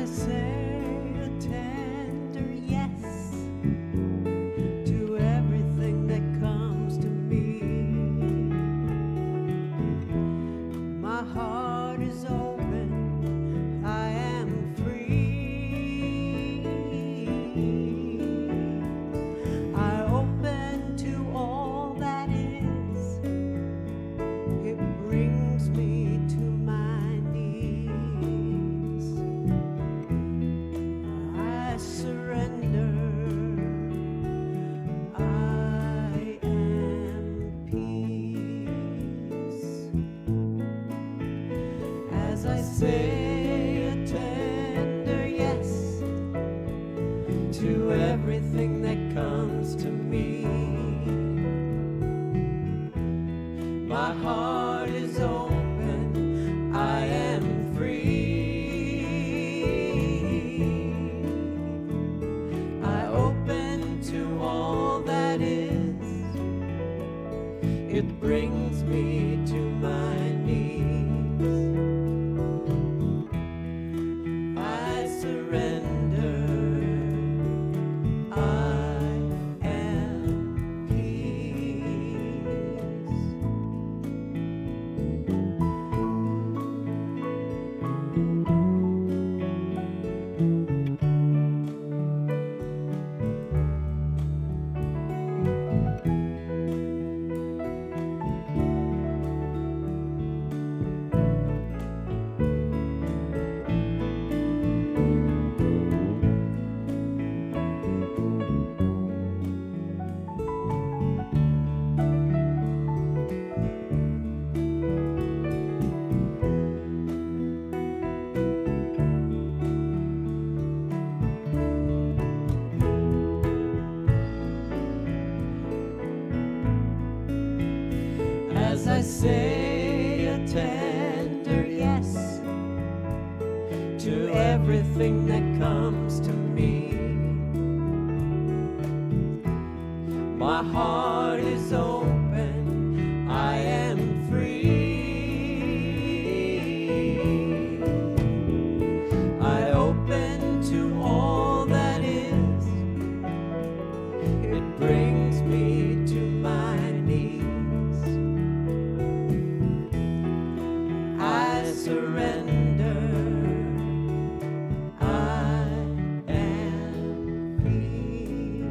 I say a tender yes to everything that comes to me. My heart is open, I am free. I open to all that is. It brings me to my knees. I surrender. I am peace. As I say a tender yes to everything that comes to me. My heart is open, I am free. I open to all that is. It brings me to my knees. I surrender. I am peace. As I say a tender yes to everything that comes to me. My heart is open, I am free. I open to all that is. It brings me to my knees. I surrender. I am peace.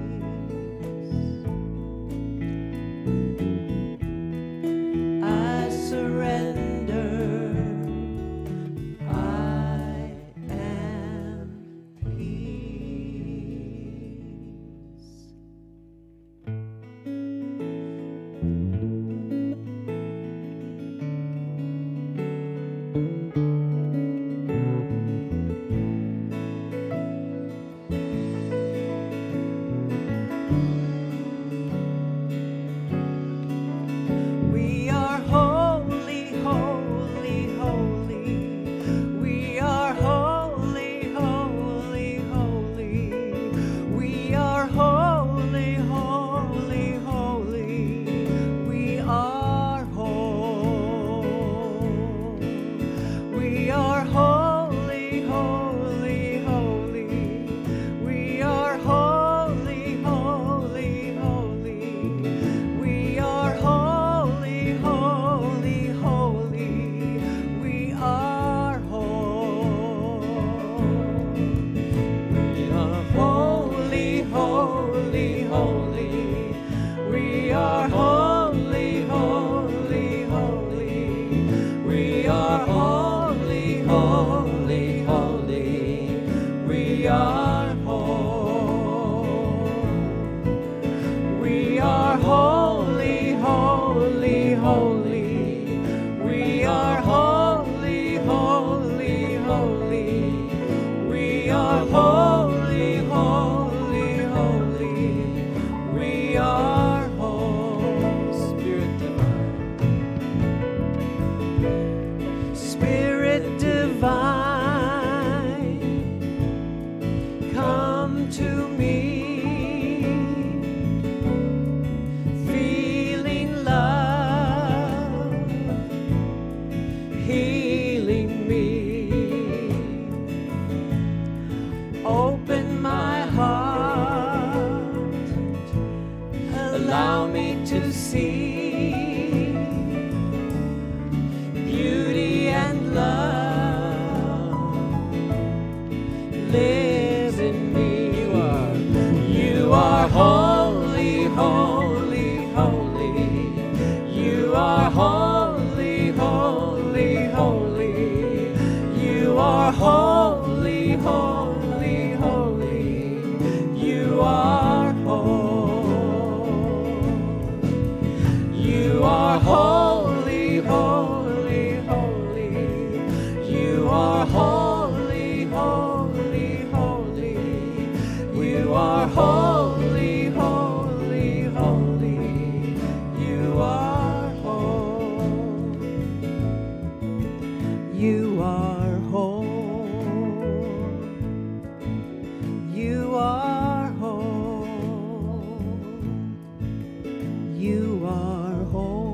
are whole.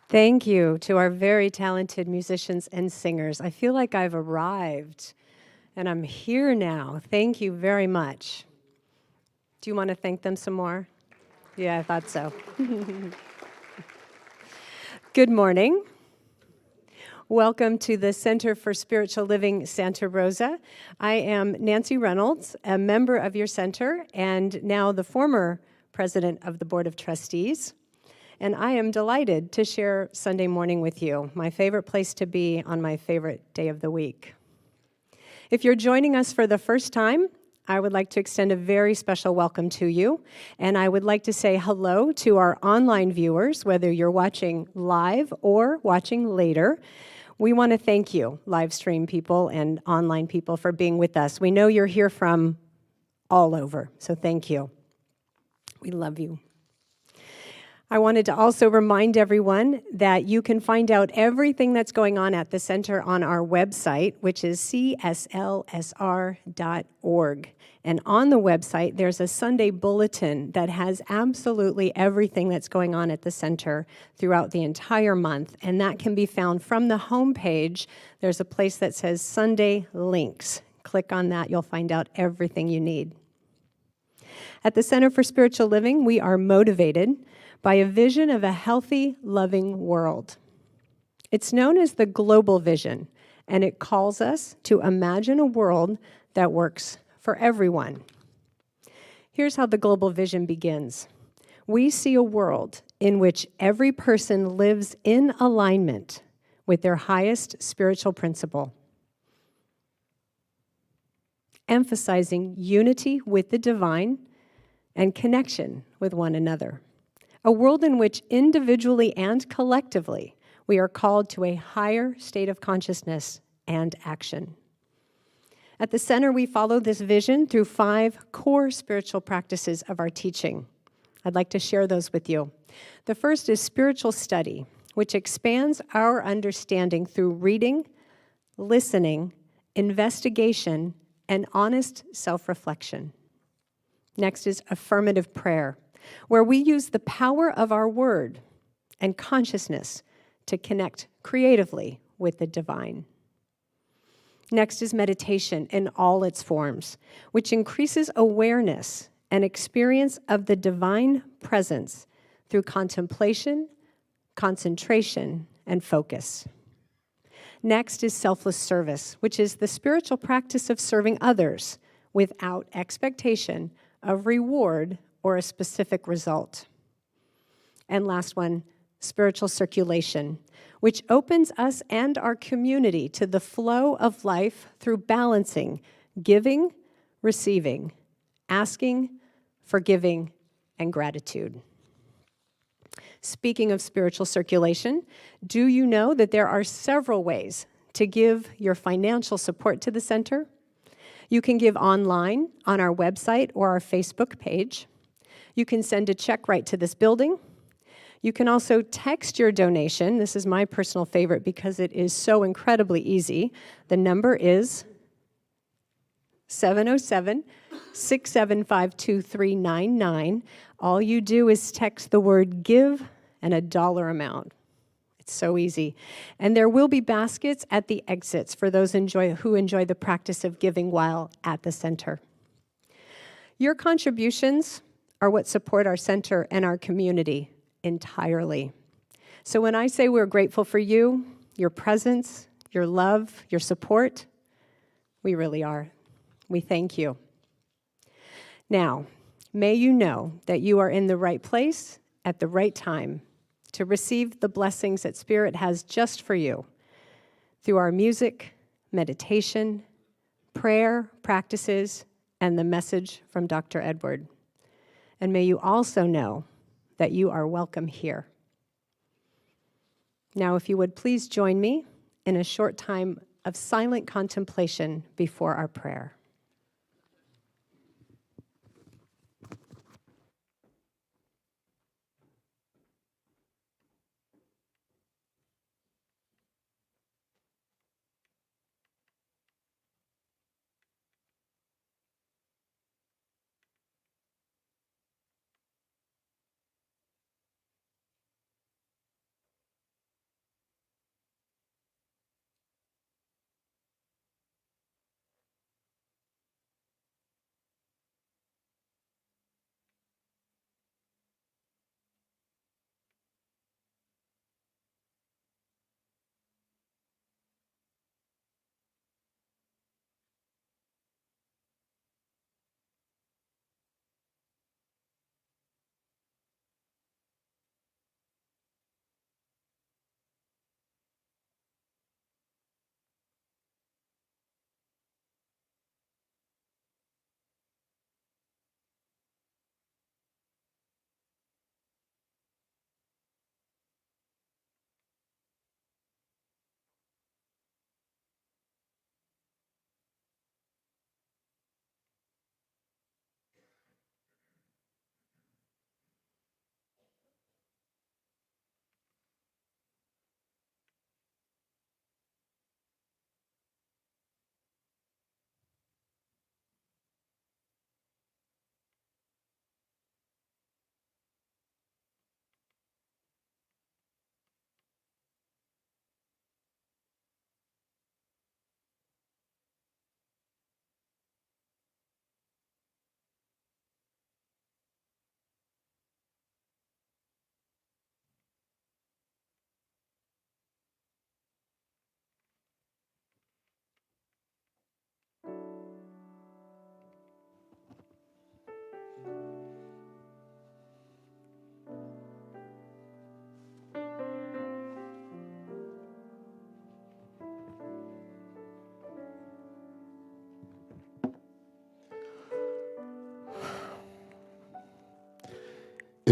Thank you to our very talented musicians and singers. I feel like I've arrived and I'm here now. Thank you very much. Do you want to thank them some more? Yeah, I thought so. Good morning. Welcome to the Center for Spiritual Living Santa Rosa. I am Nancy Reynolds, a member of your center and now the former president of the Board of Trustees. And I am delighted to share Sunday morning with you, my favorite place to be on my favorite day of the week. If you're joining us for the first time, I would like to extend a very special welcome to you. And I would like to say hello to our online viewers, whether you're watching live or watching later. We want to thank you, Livestream people and online people, for being with us. We know you're here from all over, so thank you. We love you. I wanted to also remind everyone that you can find out everything that's going on at the center on our website, which is cslsr.org. And on the website, there's a Sunday bulletin that has absolutely everything that's going on at the center throughout the entire month. And that can be found from the homepage. There's a place that says Sunday Links. Click on that, you'll find out everything you need. At the Center for Spiritual Living, we are motivated by a vision of a healthy, loving world. It's known as the global vision, and it calls us to imagine a world that works for everyone. Here's how the global vision begins. We see a world in which every person lives in alignment with their highest spiritual principle, emphasizing unity with the divine and connection with one another. A world in which individually and collectively we are called to a higher state of consciousness and action. At the center, we follow this vision through 5 core spiritual practices of our teaching. I'd like to share those with you. The first is spiritual study, which expands our understanding through reading, listening, investigation, and honest self-reflection. Next is affirmative prayer, where we use the power of our word and consciousness to connect creatively with the divine. Next is meditation in all its forms, which increases awareness and experience of the divine presence through contemplation, concentration, and focus. Next is selfless service, which is the spiritual practice of serving others without expectation of reward or a specific result. And last one, spiritual circulation, which opens us and our community to the flow of life through balancing, giving, receiving, asking, forgiving, and gratitude. Speaking of spiritual circulation, do you know that there are several ways to give your financial support to the center? You can give online on our website or our Facebook page. You can send a check right to this building. You can also text your donation. This is my personal favorite because it is so incredibly easy. The number is 707-675-2399. All you do is text the word give and a dollar amount. It's so easy. And there will be baskets at the exits for those who enjoy the practice of giving while at the center. Your contributions are what support our center and our community entirely. So when I say we're grateful for you, your presence, your love, your support, we really are. We thank you. Now, may you know that you are in the right place at the right time to receive the blessings that Spirit has just for you through our music, meditation, prayer, practices, and the message from Dr. Edward. And may you also know that you are welcome here. Now, if you would please join me in a short time of silent contemplation before our prayer.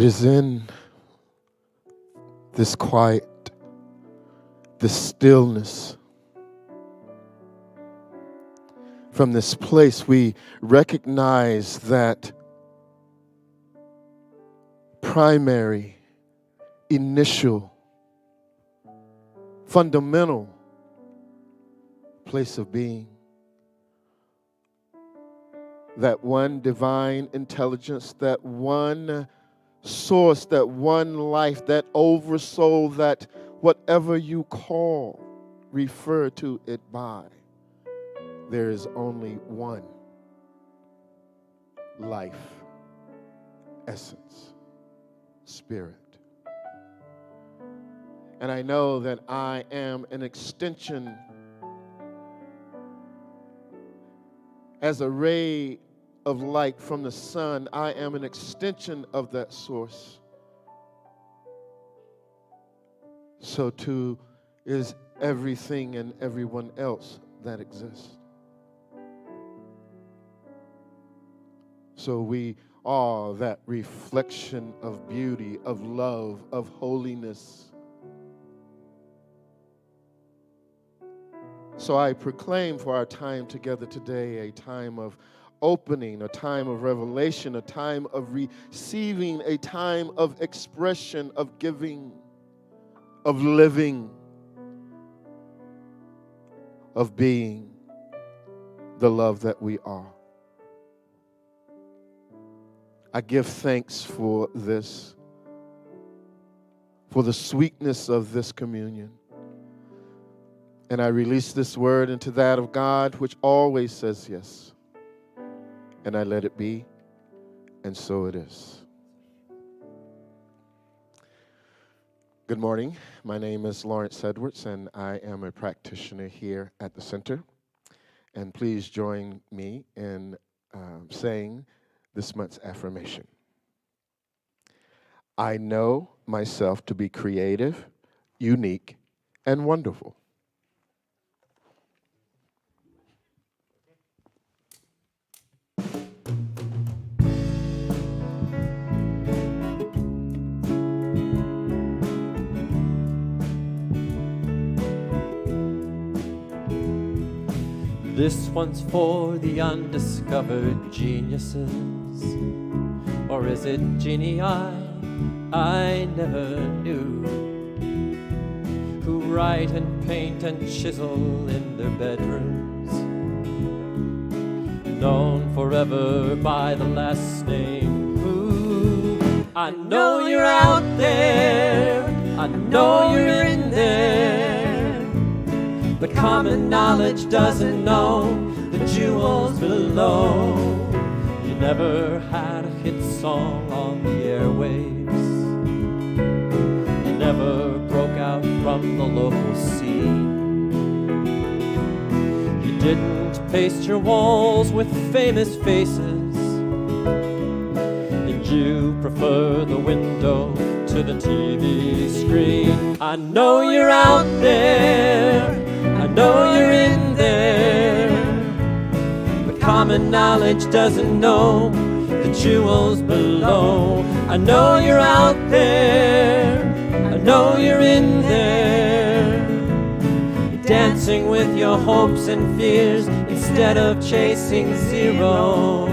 It is in this quiet, this stillness, from this place we recognize that primary, initial, fundamental place of being. That one divine intelligence, that one source, that one life, that oversoul, that whatever you call, refer to it by. There is only one life, essence, spirit. And I know that I am an extension, as a ray of light from the sun, I am an extension of that source. So too is everything and everyone else that exists. So we are that reflection of beauty, of love, of holiness. So I proclaim for our time together today a time of opening, a time of revelation, a time of receiving, a time of expression, of giving, of living, of being the love that we are. I give thanks for this, for the sweetness of this communion. And I release this word into that of God, which always says yes. And I let it be, and so it is. Good morning. My name is Lawrence Edwards, and I am a practitioner here at the center. And please join me in saying this month's affirmation. I know myself to be creative, unique, and wonderful. This one's for the undiscovered geniuses. Or is it genii I never knew, who write and paint and chisel in their bedrooms, known forever by the last name Who. I know you're out there, I know you're in there, but common knowledge doesn't know the jewels below. You never had a hit song on the airwaves. You never broke out from the local scene. You didn't paste your walls with famous faces. And you prefer the window to the TV screen. I know you're out there, I know you're in there, but common knowledge doesn't know the jewels below. I know you're out there, I know you're in there, dancing with your hopes and fears instead of chasing zeros.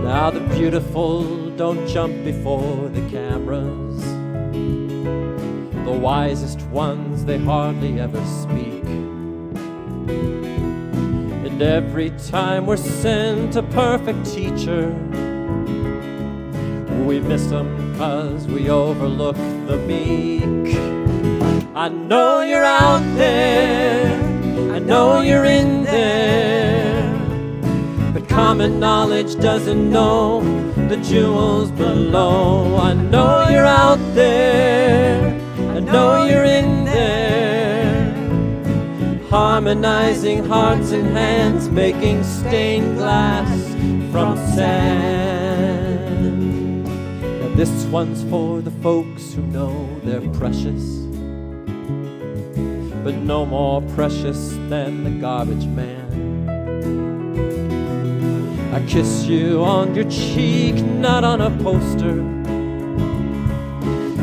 Now the beautiful don't jump before the cameras. The wisest ones, they hardly ever speak. And every time we're sent a perfect teacher, we miss them 'cause we overlook the meek. I know you're out there, I know you're in there, but common knowledge doesn't know the jewels below. I know you're out there, I know you're in there, harmonizing hearts and hands, making stained glass from sand. Now this one's for the folks who know they're precious, but no more precious than the garbage man. I kiss you on your cheek, not on a poster,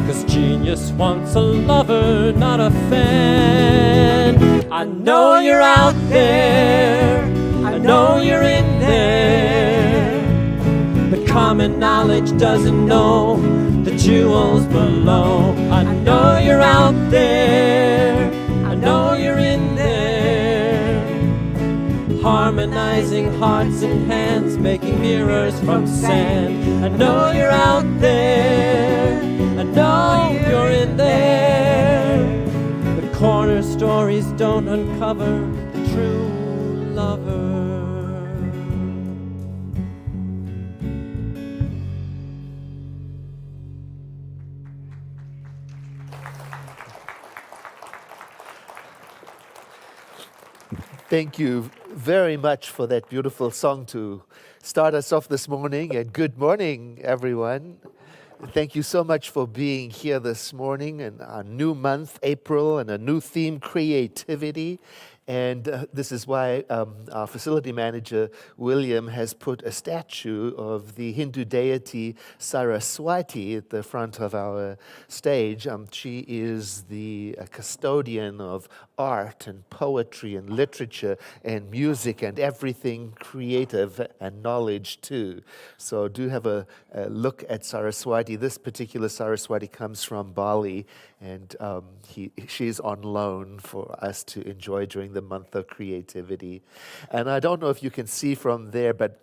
'cause genius wants a lover, not a fan. I know you're out there, I know you're in there, but common knowledge doesn't know the jewels below. I know you're out there, I know you're in there, harmonizing hearts and hands, making mirrors from sand. I know you're out there, I know you're in there, but corner stories don't uncover the true lover. Thank you very much for that beautiful song to start us off this morning, and good morning, everyone. Thank you so much for being here this morning in our new month, April, and a new theme, creativity. And this is why our facility manager, William, has put a statue of the Hindu deity Saraswati at the front of our stage. She is the custodian of art and poetry and literature and music and everything creative and knowledge too. So do have a look at Saraswati. This particular Saraswati comes from Bali, and she's on loan for us to enjoy during the month of creativity. And I don't know if you can see from there, but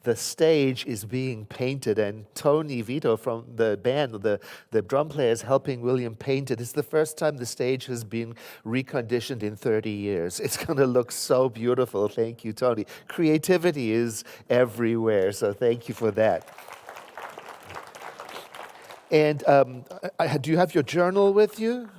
the stage is being painted, and Tony Vito from the band, the drum player, is helping William paint it. It's the first time the stage has been reconditioned in 30 years. It's going to look so beautiful. Thank you, Tony. Creativity is everywhere, so thank you for that. And do you have your journal with you?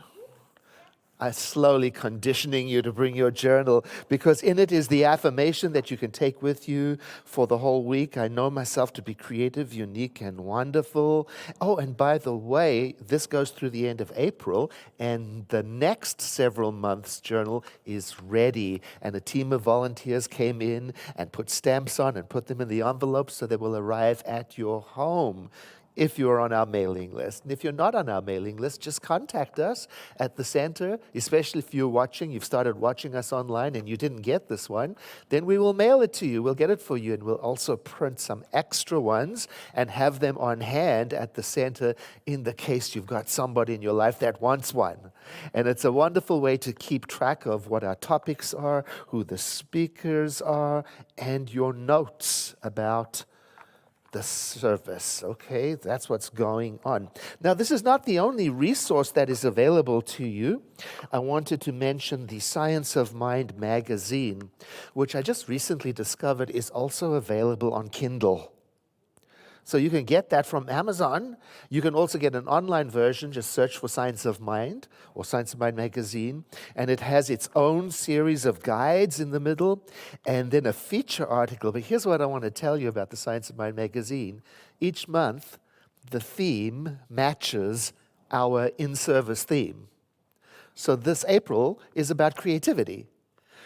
I'm slowly conditioning you to bring your journal, because in it is the affirmation that you can take with you for the whole week. I know myself to be creative, unique, and wonderful. Oh, and by the way, this goes through the end of April, and the next several months' journal is ready. And a team of volunteers came in and put stamps on and put them in the envelopes so they will arrive at your home, if you're on our mailing list. And if you're not on our mailing list, just contact us at the center, especially if you've started watching us online and you didn't get this one, then we will mail it to you. We'll get it for you, and we'll also print some extra ones and have them on hand at the center in the case you've got somebody in your life that wants one. And it's a wonderful way to keep track of what our topics are, who the speakers are, and your notes about the service. Okay, that's what's going on. Now, this is not the only resource that is available to you. I wanted to mention the Science of Mind magazine, which I just recently discovered is also available on Kindle. So you can get that from Amazon. You can also get an online version. Just search for Science of Mind or Science of Mind magazine. And it has its own series of guides in the middle and then a feature article. But here's what I want to tell you about the Science of Mind magazine. Each month, the theme matches our in-service theme. So this April is about creativity.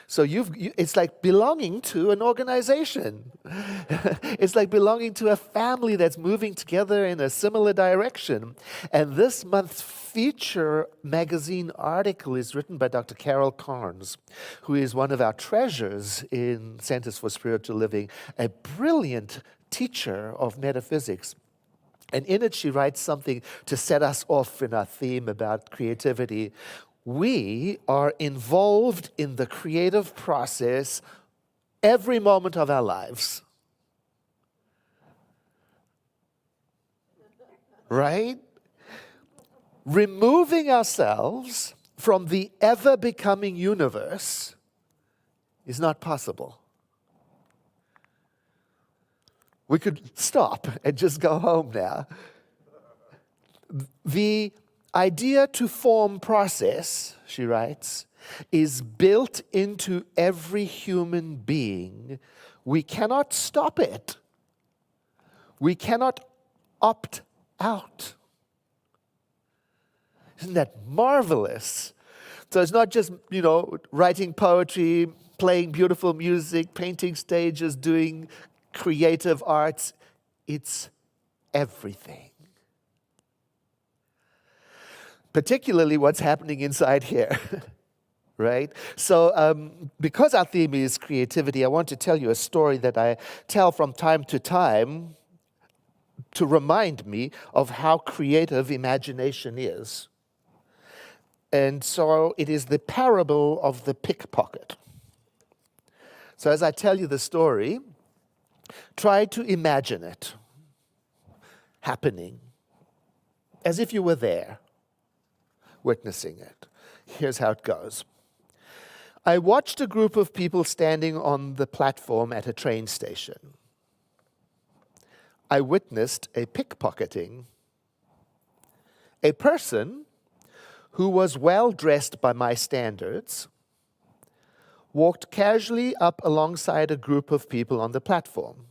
So it's like belonging to an organization. It's like belonging to a family that's moving together in a similar direction. And this month's feature magazine article is written by Dr. Carol Carnes, who is one of our treasures in Centers for Spiritual Living, a brilliant teacher of metaphysics. And in it, she writes something to set us off in our theme about creativity. We are involved in the creative process every moment of our lives. Right? Removing ourselves from the ever-becoming universe is not possible. We could stop and just go home now. The idea to form process, she writes, is built into every human being. We cannot stop it. We cannot opt out. Isn't that marvelous? So it's not just, writing poetry, playing beautiful music, painting stages, doing creative arts. It's everything. Particularly what's happening inside here, right? So because our theme is creativity, I want to tell you a story that I tell from time to time to remind me of how creative imagination is. And so it is the parable of the pickpocket. So as I tell you the story, try to imagine it happening as if you were there, witnessing it. Here's how it goes. I watched a group of people standing on the platform at a train station. I witnessed a pickpocketing. A person who was well dressed by my standards walked casually up alongside a group of people on the platform.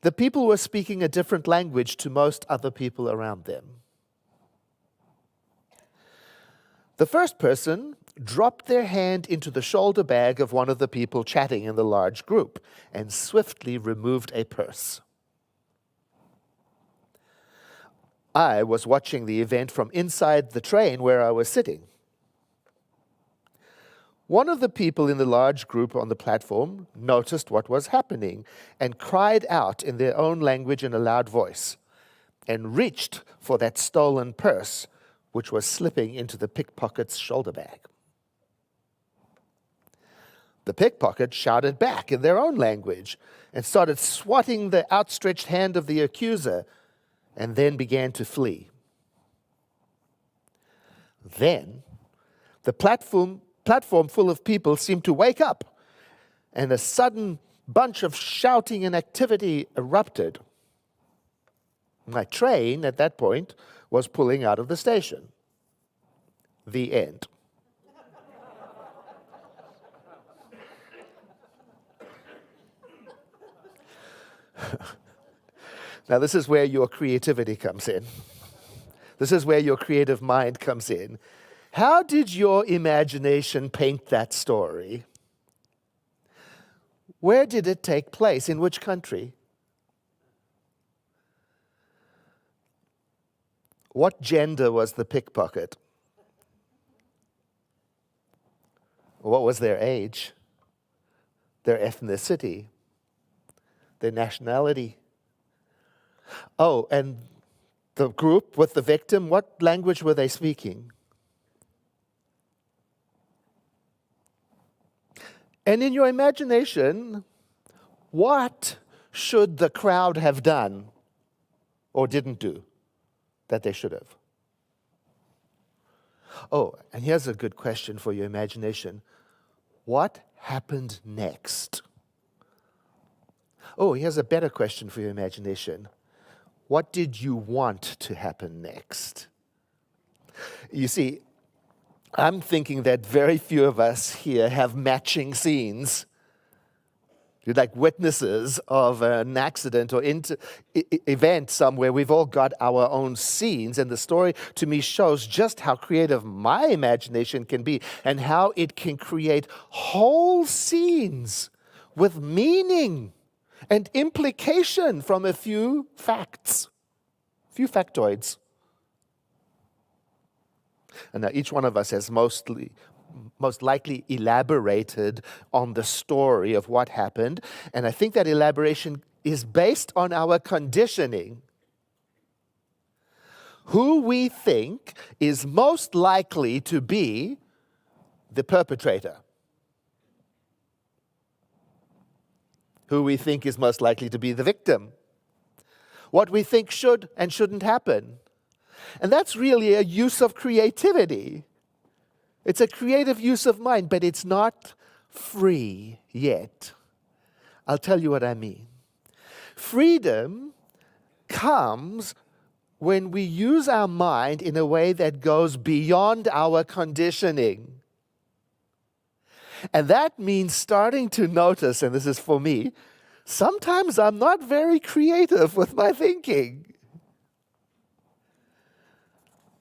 The people were speaking a different language to most other people around them. The first person dropped their hand into the shoulder bag of one of the people chatting in the large group and swiftly removed a purse. I was watching the event from inside the train where I was sitting. One of the people in the large group on the platform noticed what was happening and cried out in their own language in a loud voice and reached for that stolen purse, which was slipping into the pickpocket's shoulder bag. The pickpocket shouted back in their own language and started swatting the outstretched hand of the accuser and then began to flee. Then, the platform full of people seemed to wake up, and a sudden bunch of shouting and activity erupted. My train, at that point, was pulling out of the station. The end. Now, this is where your creativity comes in. This is where your creative mind comes in. How did your imagination paint that story? Where did it take place? In which country? What gender was the pickpocket? What was their age? Their ethnicity? Their nationality? Oh, and the group with the victim, what language were they speaking? And in your imagination, what should the crowd have done or didn't do that they should have? Oh, and here's a good question for your imagination. What happened next? Oh, here's a better question for your imagination. What did you want to happen next? You see, I'm thinking that very few of us here have matching scenes. You're like witnesses of an accident or event somewhere. We've all got our own scenes, and the story to me shows just how creative my imagination can be and how it can create whole scenes with meaning and implication from a few facts, few factoids. And now each one of us has most likely elaborated on the story of what happened. And I think that elaboration is based on our conditioning. Who we think is most likely to be the perpetrator. Who we think is most likely to be the victim. What we think should and shouldn't happen. And that's really a use of creativity. It's a creative use of mind, but it's not free yet. I'll tell you what I mean. Freedom comes when we use our mind in a way that goes beyond our conditioning. And that means starting to notice, and this is for me, sometimes I'm not very creative with my thinking.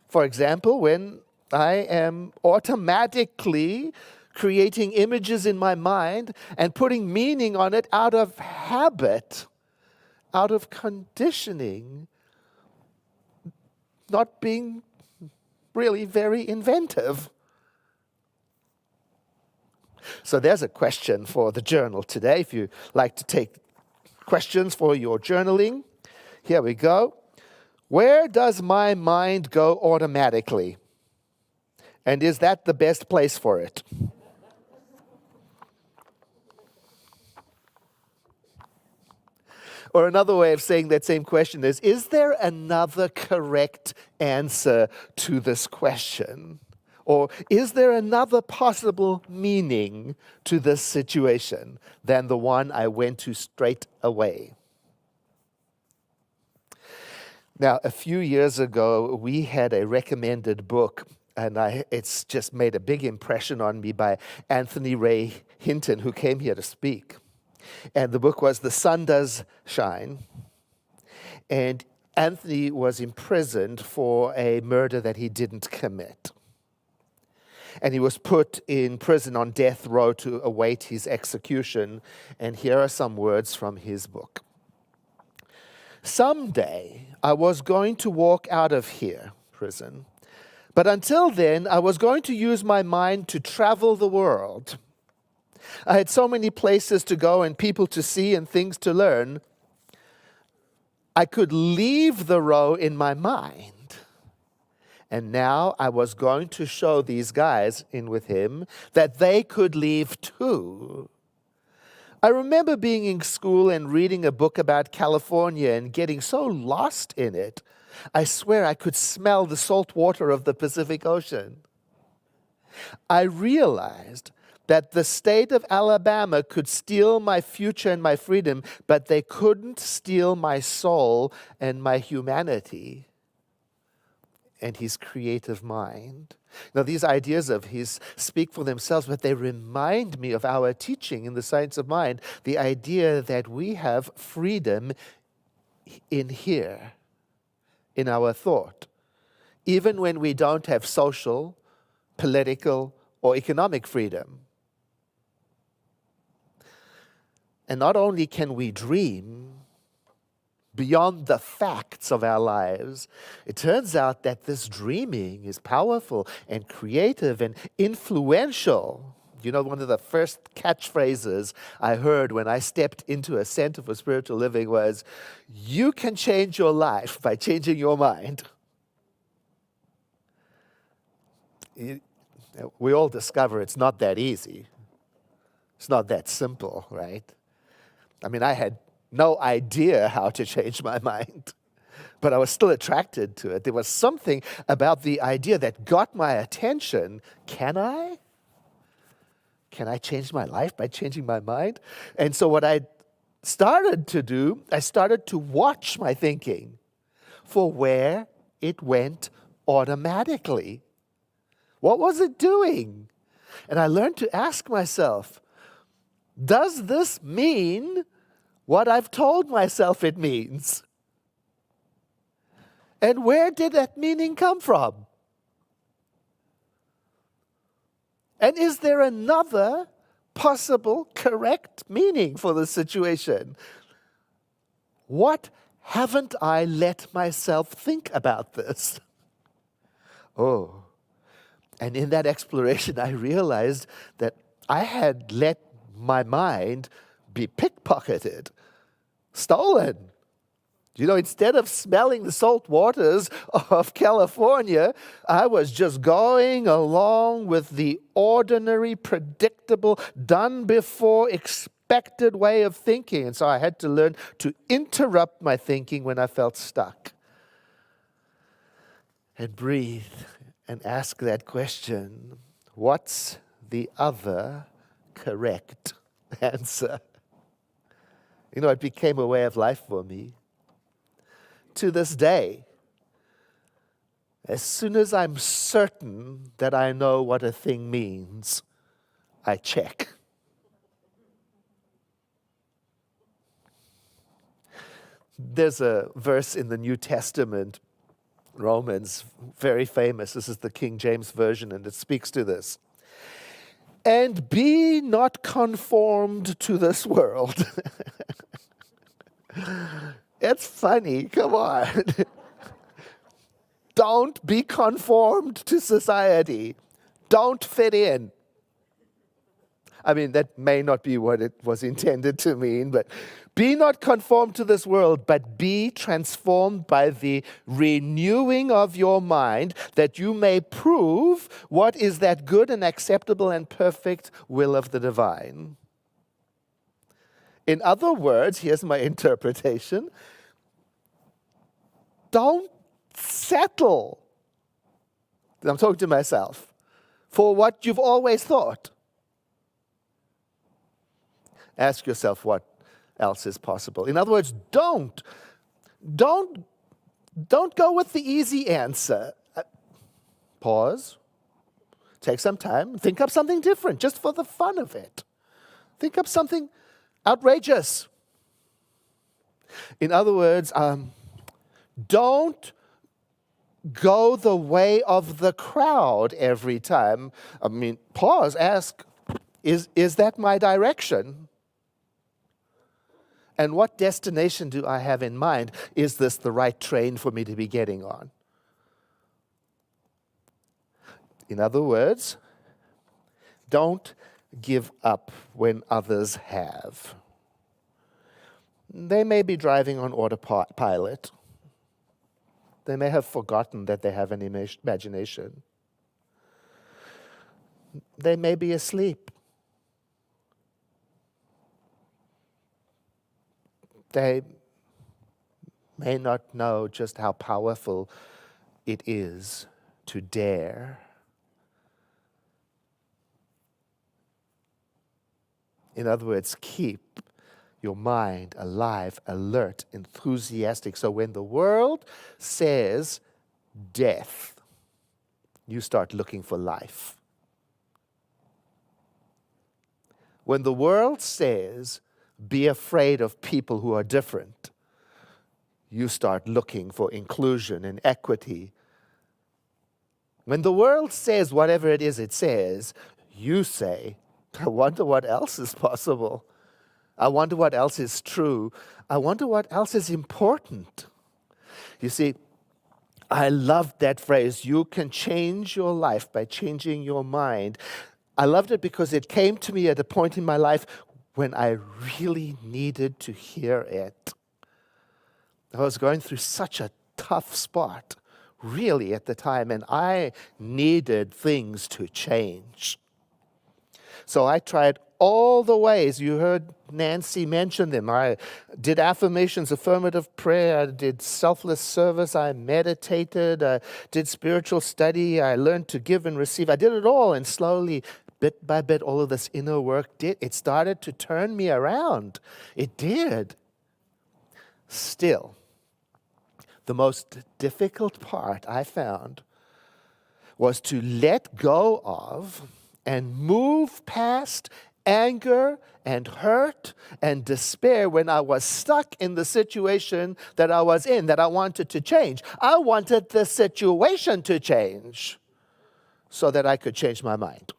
For example, when I am automatically creating images in my mind and putting meaning on it out of habit, out of conditioning, not being really very inventive. So there's a question for the journal today. If you like to take questions for your journaling, here we go. Where does my mind go automatically? And is that the best place for it? Or another way of saying that same question is there another correct answer to this question? Or is there another possible meaning to this situation than the one I went to straight away? Now, a few years ago, we had a recommended book, and it's just made a big impression on me by Anthony Ray Hinton, who came here to speak. And the book was The Sun Does Shine. And Anthony was imprisoned for a murder that he didn't commit. And he was put in prison on death row to await his execution. And here are some words from his book. Someday I was going to walk out of here, prison. But until then, I was going to use my mind to travel the world. I had so many places to go and people to see and things to learn. I could leave the row in my mind. And now I was going to show these guys in with him that they could leave too. I remember being in school and reading a book about California and getting so lost in it. I swear I could smell the salt water of the Pacific Ocean. I realized that the state of Alabama could steal my future and my freedom, but they couldn't steal my soul and my humanity and his creative mind. Now, these ideas of his speak for themselves, but they remind me of our teaching in the science of mind, the idea that we have freedom in here, in our thought, even when we don't have social, political, or economic freedom. And not only can we dream beyond the facts of our lives, it turns out that this dreaming is powerful and creative and influential. You know, one of the first catchphrases I heard when I stepped into a center for spiritual living was, "You can change your life by changing your mind." We all discover it's not that easy. It's not that simple, right? I mean, I had no idea how to change my mind, but I was still attracted to it. There was something about the idea that got my attention. Can I? Can I change my life by changing my mind? And so what I started to do, I started to watch my thinking for where it went automatically. What was it doing? And I learned to ask myself, does this mean what I've told myself it means? And where did that meaning come from? And is there another possible correct meaning for the situation? What haven't I let myself think about this? Oh, and in that exploration, I realized that I had let my mind be pickpocketed, stolen. You know, instead of smelling the salt waters of California, I was just going along with the ordinary, predictable, done before, expected way of thinking. And so I had to learn to interrupt my thinking when I felt stuck. And breathe and ask that question, what's the other correct answer? You know, it became a way of life for me. To this day, As soon as I'm certain that I know what a thing means, I check. There's a verse in the New Testament, Romans, very famous. This is the King James Version, and it speaks to this. And be not conformed to this world. It's funny, come on. Don't be conformed to society. Don't fit in. I mean, that may not be what it was intended to mean, but be not conformed to this world, but be transformed by the renewing of your mind, that you may prove what is that good and acceptable and perfect will of the divine. In other words, here's my interpretation. Don't settle, I'm talking to myself, for what you've always thought. Ask yourself what else is possible. In other words, don't go with the easy answer. Pause. Take some time. Think up something different, just for the fun of it. Think up something outrageous. In other words, don't go the way of the crowd every time. I mean, pause, ask, is that my direction? And what destination do I have in mind? Is this the right train for me to be getting on? In other words, don't give up when others have. They may be driving on autopilot. They may have forgotten that they have an imagination. They may be asleep. They may not know just how powerful it is to dare. In other words, keep your mind alive, alert, enthusiastic. So when the world says death, you start looking for life. When the world says be afraid of people who are different, you start looking for inclusion and equity. When the world says whatever it is it says, you say, I wonder what else is possible. I wonder what else is true. I wonder what else is important. You see, I love that phrase, you can change your life by changing your mind. I loved it because it came to me at a point in my life when I really needed to hear it. I was going through such a tough spot, really, at the time, and I needed things to change. So I tried all the ways. You heard Nancy mention them. I did affirmations, affirmative prayer. I did selfless service. I meditated. I did spiritual study. I learned to give and receive. I did it all, and slowly, bit by bit, all of this inner work it started to turn me around. It did. Still, the most difficult part I found was to let go of and move past anger and hurt and despair when I was stuck in the situation that I was in, that I wanted to change. I wanted the situation to change so that I could change my mind.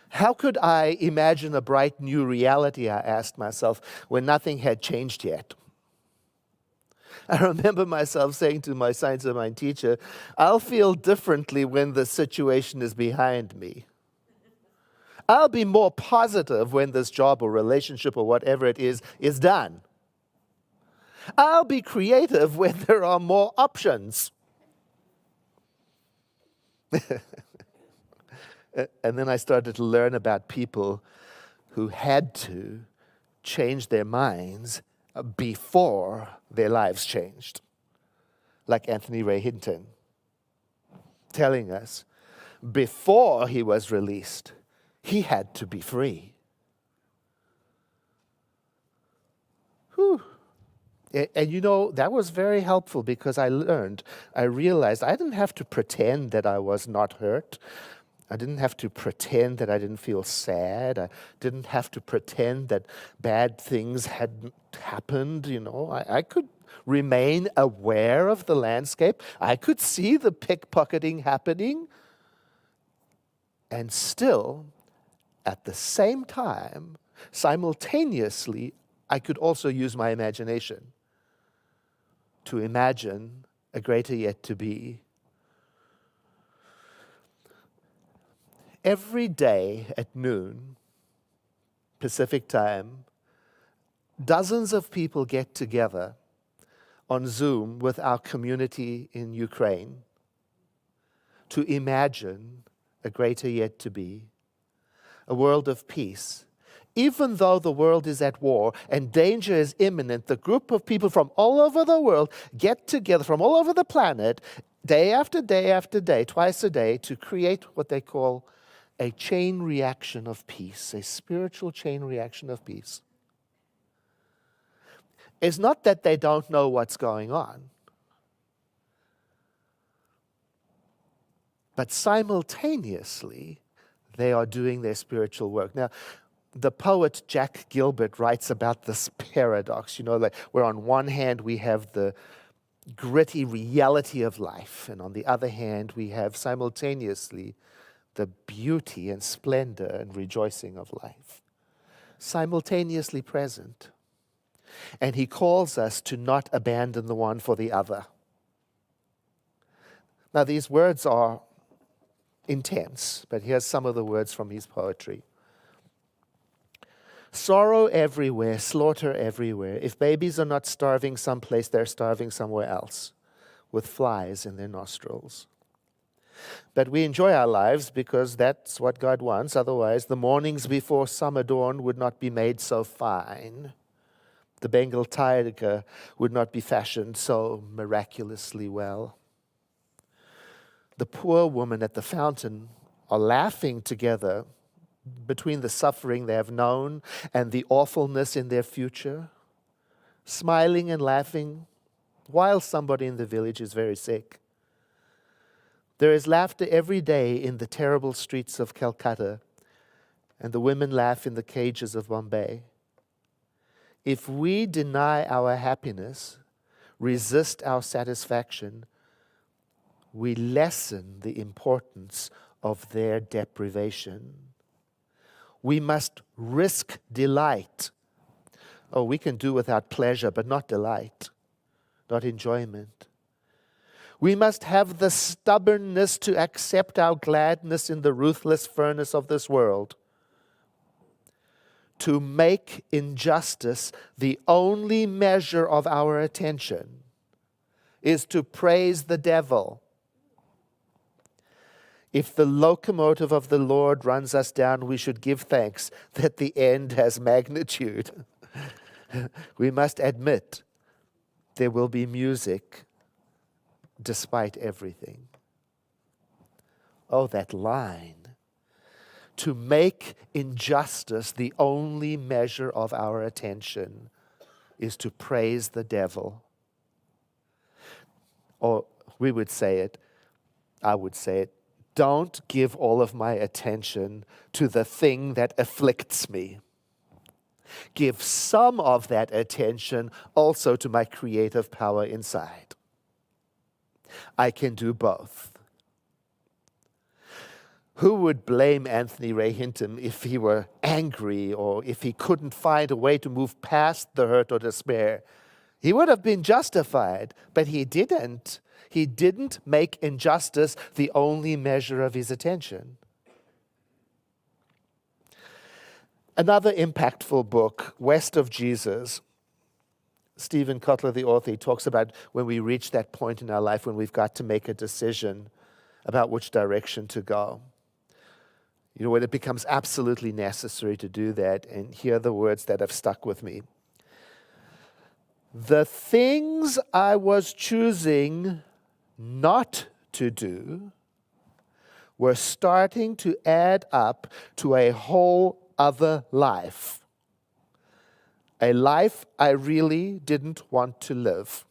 How could I imagine a bright new reality, I asked myself, when nothing had changed yet? I remember myself saying to my science of mind teacher, I'll feel differently when the situation is behind me. I'll be more positive when this job or relationship or whatever it is done. I'll be creative when there are more options. And then I started to learn about people who had to change their minds before their lives changed. Like Anthony Ray Hinton, telling us before he was released, he had to be free. Whew. And you know, that was very helpful because I realized I didn't have to pretend that I was not hurt. I didn't have to pretend that I didn't feel sad. I didn't have to pretend that bad things hadn't happened. You know, I could remain aware of the landscape. I could see the pickpocketing happening. And still, at the same time, simultaneously, I could also use my imagination to imagine a greater yet to be. Every day at noon, Pacific time, dozens of people get together on Zoom with our community in Ukraine to imagine a greater yet to be, a world of peace. Even though the world is at war and danger is imminent, the group of people from all over the world get together from all over the planet, day after day after day, twice a day, to create what they call a chain reaction of peace, a spiritual chain reaction of peace. It's not that they don't know what's going on, but simultaneously, they are doing their spiritual work. Now, the poet Jack Gilbert writes about this paradox, you know, like where on one hand we have the gritty reality of life, and on the other hand we have simultaneously the beauty and splendor and rejoicing of life, simultaneously present. And he calls us to not abandon the one for the other. Now, these words are intense, but here's some of the words from his poetry. Sorrow everywhere, slaughter everywhere. If babies are not starving someplace, they're starving somewhere else, with flies in their nostrils. But we enjoy our lives because that's what God wants. Otherwise, the mornings before summer dawn would not be made so fine. The Bengal tiger would not be fashioned so miraculously well. The poor woman at the fountain are laughing together between the suffering they have known and the awfulness in their future, smiling and laughing while somebody in the village is very sick. There is laughter every day in the terrible streets of Calcutta, and the women laugh in the cages of Bombay. If we deny our happiness, resist our satisfaction, we lessen the importance of their deprivation. We must risk delight. Oh, we can do without pleasure, but not delight, not enjoyment. We must have the stubbornness to accept our gladness in the ruthless furnace of this world. To make injustice the only measure of our attention is to praise the devil. If the locomotive of the Lord runs us down, we should give thanks that the end has magnitude. We must admit there will be music despite everything. Oh, that line. To make injustice the only measure of our attention is to praise the devil. Or we would say it, I would say it, don't give all of my attention to the thing that afflicts me. Give some of that attention also to my creative power inside. I can do both. Who would blame Anthony Ray Hinton if he were angry or if he couldn't find a way to move past the hurt or despair? He would have been justified, but he didn't. He didn't make injustice the only measure of his attention. Another impactful book, West of Jesus. Stephen Kotler, the author, he talks about when we reach that point in our life when we've got to make a decision about which direction to go. You know, when it becomes absolutely necessary to do that, and here are the words that have stuck with me. The things I was choosing not to do were starting to add up to a whole other life. A life I really didn't want to live.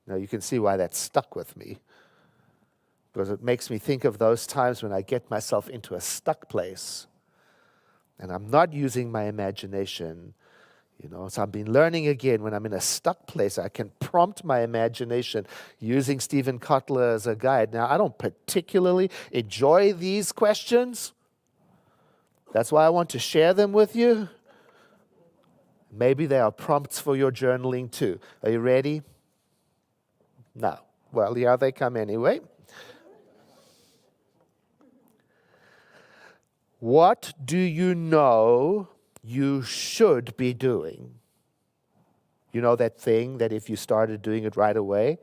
Now you can see why that stuck with me, because it makes me think of those times when I get myself into a stuck place and I'm not using my imagination. So I've been learning again, when I'm in a stuck place, I can prompt my imagination using Stephen Kotler as a guide. Now, I don't particularly enjoy these questions. That's why I want to share them with you. Maybe they are prompts for your journaling too. Are you ready? No. Well, here they come anyway. What do you know you should be doing? You know that thing that if you started doing it right away,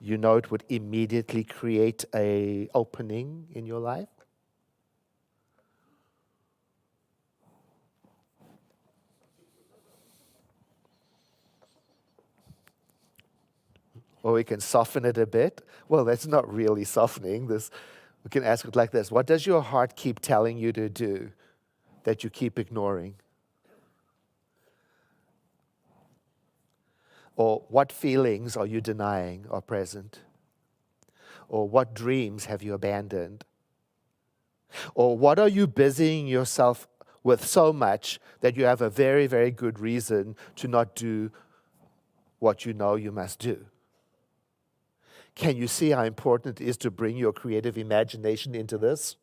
you know it would immediately create an opening in your life? Or we can soften it a bit. Well, that's not really softening. We can ask it like this. What does your heart keep telling you to do that you keep ignoring? Or what feelings are you denying are present? Or what dreams have you abandoned? Or what are you busying yourself with so much that you have a very, very good reason to not do what you know you must do? Can you see how important it is to bring your creative imagination into this?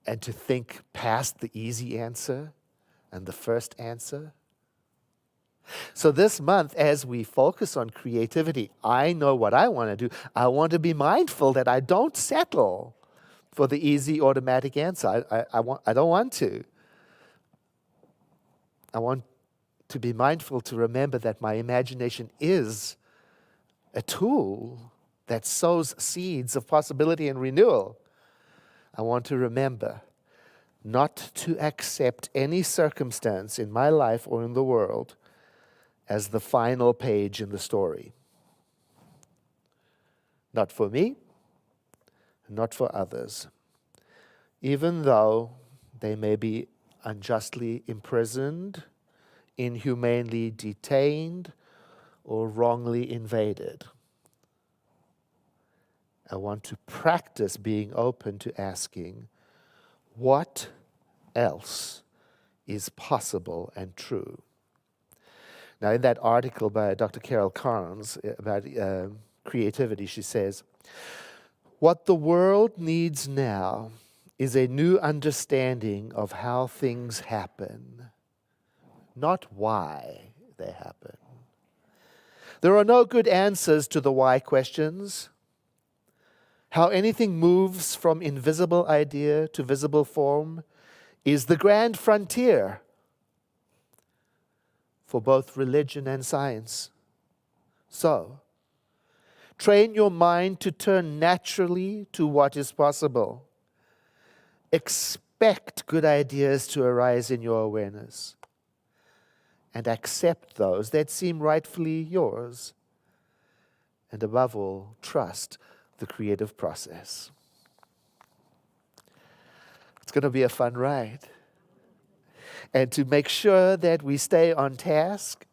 And to think past the easy answer and the first answer? So this month, as we focus on creativity, I know what I want to do. I want to be mindful that I don't settle for the easy automatic answer. I don't want to. I want to be mindful to remember that my imagination is a tool that sows seeds of possibility and renewal. I want to remember not to accept any circumstance in my life or in the world as the final page in the story. Not for me, not for others. Even though they may be unjustly imprisoned, inhumanely detained, or wrongly invaded. I want to practice being open to asking, what else is possible and true? Now, in that article by Dr. Carol Carnes about creativity, she says, what the world needs now is a new understanding of how things happen, not why they happen. There are no good answers to the why questions. How anything moves from invisible idea to visible form is the grand frontier for both religion and science. So, train your mind to turn naturally to what is possible. Expect good ideas to arise in your awareness, and accept those that seem rightfully yours. And above all, trust the creative process. It's going to be a fun ride. And to make sure that we stay on task,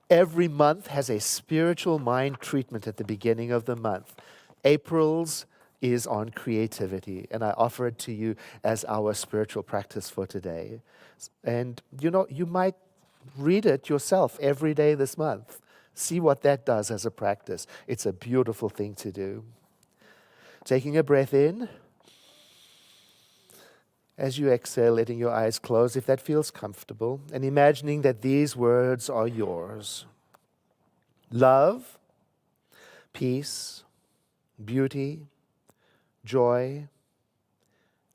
every month has a spiritual mind treatment at the beginning of the month. April's is on creativity, and I offer it to you as our spiritual practice for today. And you might read it yourself every day this month. See what that does as a practice. It's a beautiful thing to do. Taking a breath in. As you exhale, letting your eyes close if that feels comfortable, and imagining that these words are yours. Love, peace, beauty, joy,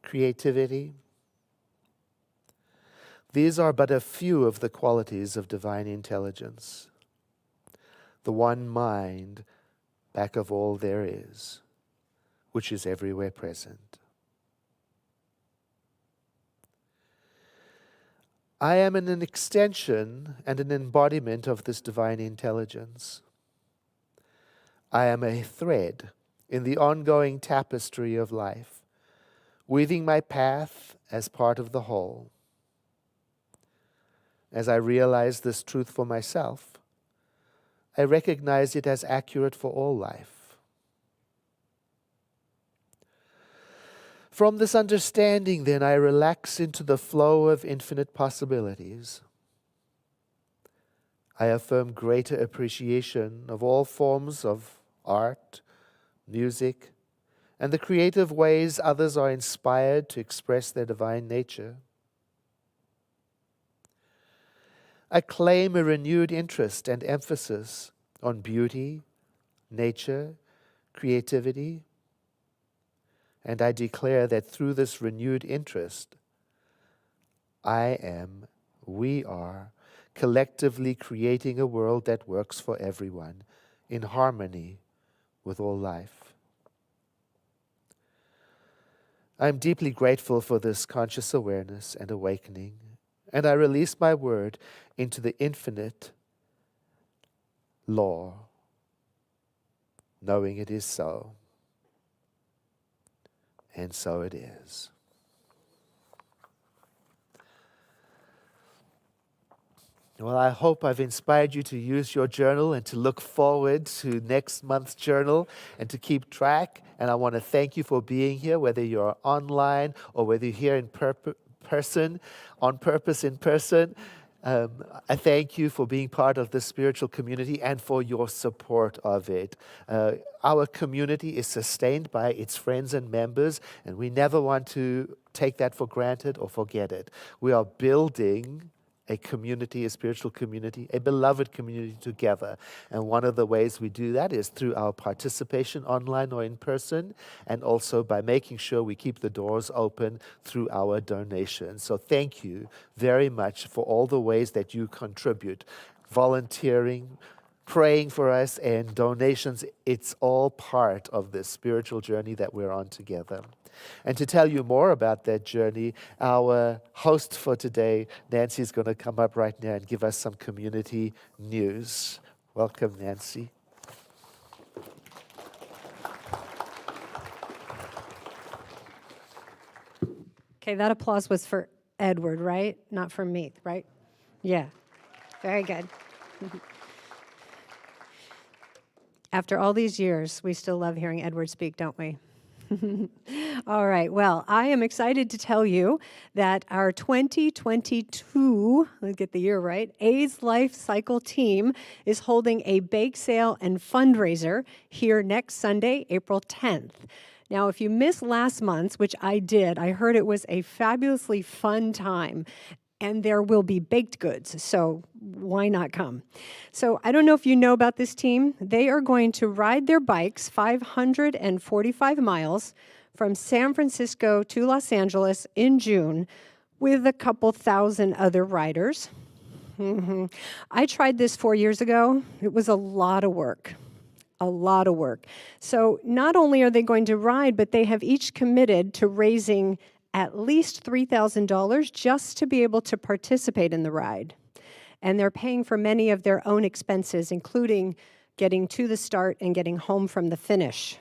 creativity. These are but a few of the qualities of divine intelligence, the one mind back of all there is, which is everywhere present. I am an extension and an embodiment of this divine intelligence. I am a thread in the ongoing tapestry of life, weaving my path as part of the whole. As I realize this truth for myself, I recognize it as accurate for all life. From this understanding, then, I relax into the flow of infinite possibilities. I affirm greater appreciation of all forms of art, music, and the creative ways others are inspired to express their divine nature. I claim a renewed interest and emphasis on beauty, nature, creativity, and I declare that through this renewed interest, we are, collectively creating a world that works for everyone, in harmony with all life. I am deeply grateful for this conscious awareness and awakening, and I release my word into the infinite law, knowing it is so, and so it is. Well, I hope I've inspired you to use your journal and to look forward to next month's journal and to keep track. And I want to thank you for being here, whether you're online or whether you're here in person, on purpose in person. I thank you for being part of this spiritual community and for your support of it. Our community is sustained by its friends and members, and we never want to take that for granted or forget it. We are building a community, a spiritual community, a beloved community together. And one of the ways we do that is through our participation online or in person, and also by making sure we keep the doors open through our donations. So thank you very much for all the ways that you contribute, volunteering, praying for us, and donations. It's all part of this spiritual journey that we're on together. And to tell you more about that journey, our host for today, Nancy, is going to come up right now and give us some community news. Welcome, Nancy. Okay, that applause was for Edward, right? Not for me, right? Yeah, very good. After all these years, we still love hearing Edward speak, don't we? All right, well, I am excited to tell you that our 2022, let's get the year right, AIDS Life Cycle team is holding a bake sale and fundraiser here next Sunday, April 10th. Now, if you missed last month's, which I did, I heard it was a fabulously fun time. And there will be baked goods, so why not come? So I don't know if you know about this team. They are going to ride their bikes 545 miles from San Francisco to Los Angeles in June with a couple thousand other riders. I tried this 4 years ago. It was a lot of work. A lot of work. So not only are they going to ride, but they have each committed to raising at least $3,000 just to be able to participate in the ride. And they're paying for many of their own expenses, including getting to the start and getting home from the finish.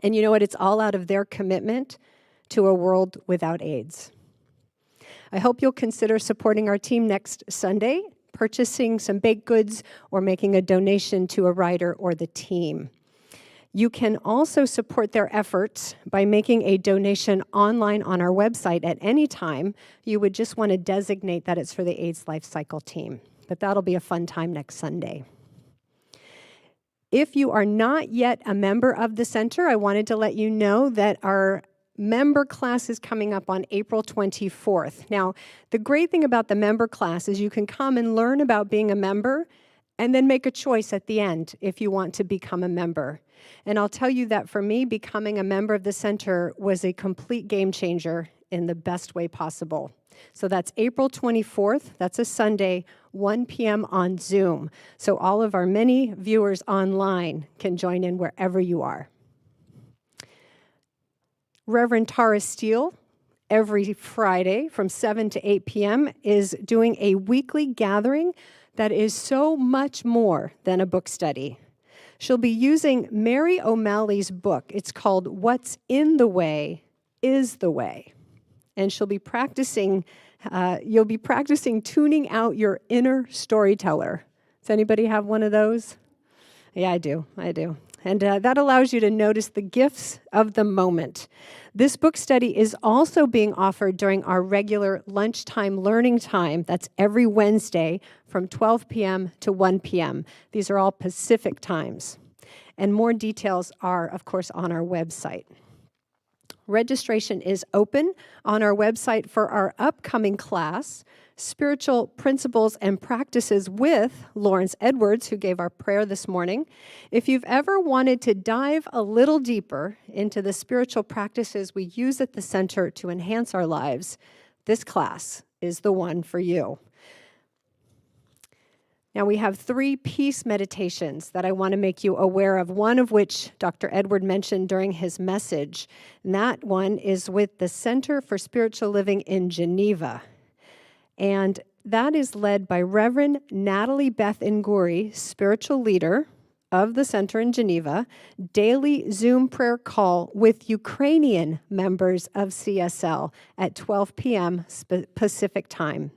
And you know what? It's all out of their commitment to a world without AIDS. I hope you'll consider supporting our team next Sunday, purchasing some baked goods or making a donation to a rider or the team. You can also support their efforts by making a donation online on our website at any time. You would just want to designate that it's for the AIDS Life Cycle team. But that'll be a fun time next Sunday. If you are not yet a member of the center, I wanted to let you know that our member class is coming up on April 24th. Now, the great thing about the member class is you can come and learn about being a member and then make a choice at the end if you want to become a member. And I'll tell you that for me, becoming a member of the center was a complete game changer in the best way possible. So that's April 24th. That's a Sunday, 1 p.m. on Zoom. So all of our many viewers online can join in wherever you are. Reverend Tara Steele, every Friday from 7 to 8 p.m. is doing a weekly gathering that is so much more than a book study. She'll be using Mary O'Malley's book. It's called What's in the Way is the Way. and you'll be practicing tuning out your inner storyteller. Does anybody have one of those? Yeah, I do. And that allows you to notice the gifts of the moment. This book study is also being offered during our regular lunchtime learning time. That's every Wednesday from 12 p.m. to 1 p.m. These are all Pacific times. And more details are, of course, on our website. Registration is open on our website for our upcoming class, Spiritual Principles and Practices with Lawrence Edwards, who gave our prayer this morning. If you've ever wanted to dive a little deeper into the spiritual practices we use at the center to enhance our lives, this class is the one for you. Now, we have 3 peace meditations that I want to make you aware of, one of which Dr. Edward mentioned during his message. And that one is with the Center for Spiritual Living in Geneva. And that is led by Reverend Natalie Beth Nguri, spiritual leader of the center in Geneva, daily Zoom prayer call with Ukrainian members of CSL at 12 p.m. Pacific time.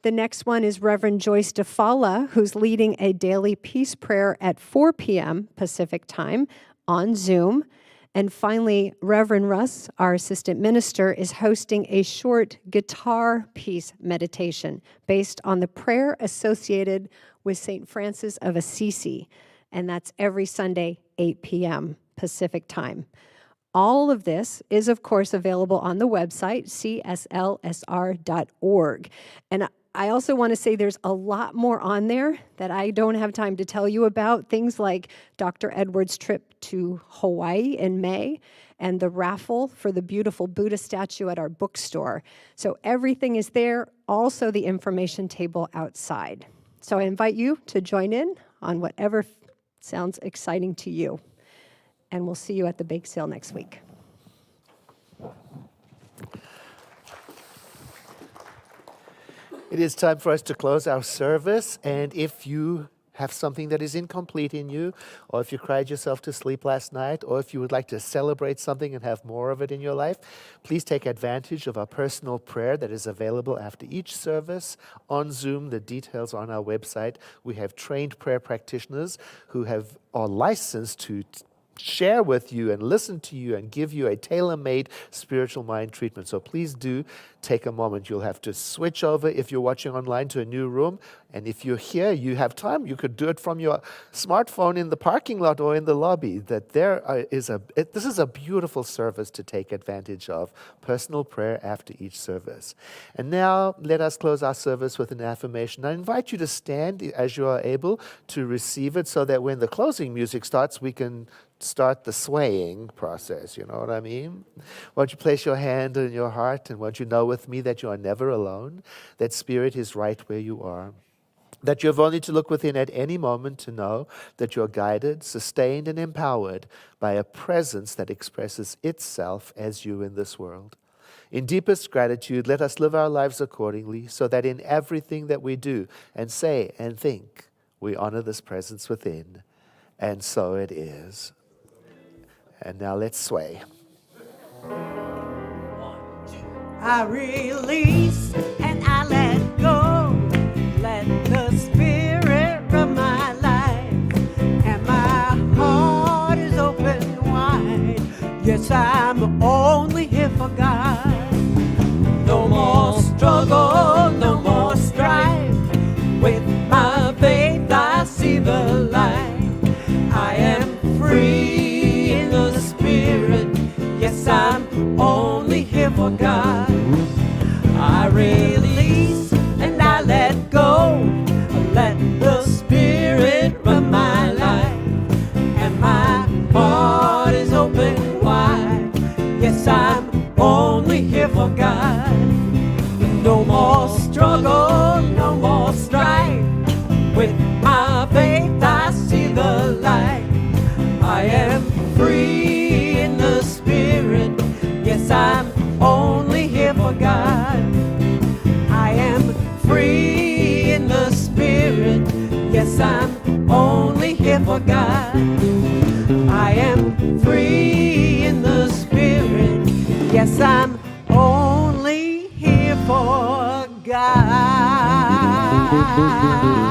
The next one is Reverend Joyce DeFalla, who's leading a daily peace prayer at 4 p.m. Pacific time on Zoom. And finally, Reverend Russ, our assistant minister, is hosting a short guitar peace meditation based on the prayer associated with St. Francis of Assisi. And that's every Sunday, 8 p.m. Pacific time. All of this is, of course, available on the website, cslsr.org. And I also want to say there's a lot more on there that I don't have time to tell you about. Things like Dr. Edwards' trip to Hawaii in May and the raffle for the beautiful Buddha statue at our bookstore. So everything is there, also the information table outside. So I invite you to join in on whatever sounds exciting to you. And we'll see you at the bake sale next week. It is time for us to close our service, and if you have something that is incomplete in you, or if you cried yourself to sleep last night, or if you would like to celebrate something and have more of it in your life, please take advantage of our personal prayer that is available after each service on Zoom. The details are on our website. We have trained prayer practitioners who are licensed to share with you and listen to you and give you a tailor-made spiritual mind treatment. So please do take a moment. You'll have to switch over if you're watching online to a new room. And if you're here, you have time. You could do it from your smartphone in the parking lot or in the lobby. This is a beautiful service to take advantage of. Personal prayer after each service. And now let us close our service with an affirmation. I invite you to stand as you are able to receive it so that when the closing music starts, we can start the swaying process, you know what I mean? Won't you place your hand on your heart, and won't you know with me that you are never alone, that Spirit is right where you are, that you have only to look within at any moment to know that you are guided, sustained, and empowered by a presence that expresses itself as you in this world. In deepest gratitude, let us live our lives accordingly, so that in everything that we do and say and think, we honor this presence within. And so it is. And now let's sway. I release and I let go. Let the Spirit run my life. And my heart is open wide. Yes, I'm only here for God. No more struggle, no more strife. With my faith I see the light. I am free in the Spirit. Yes, I'm only here for God. I release and I let go. Let the Spirit run my life. And my heart is open wide. Yes, I'm only here for God. No more struggle, no more strife. With my faith I see the light. I am free in the Spirit. Yes, I'm only here for God. I am free in the Spirit. Yes, I'm only here for God. I am free in the Spirit. Yes, I'm only life.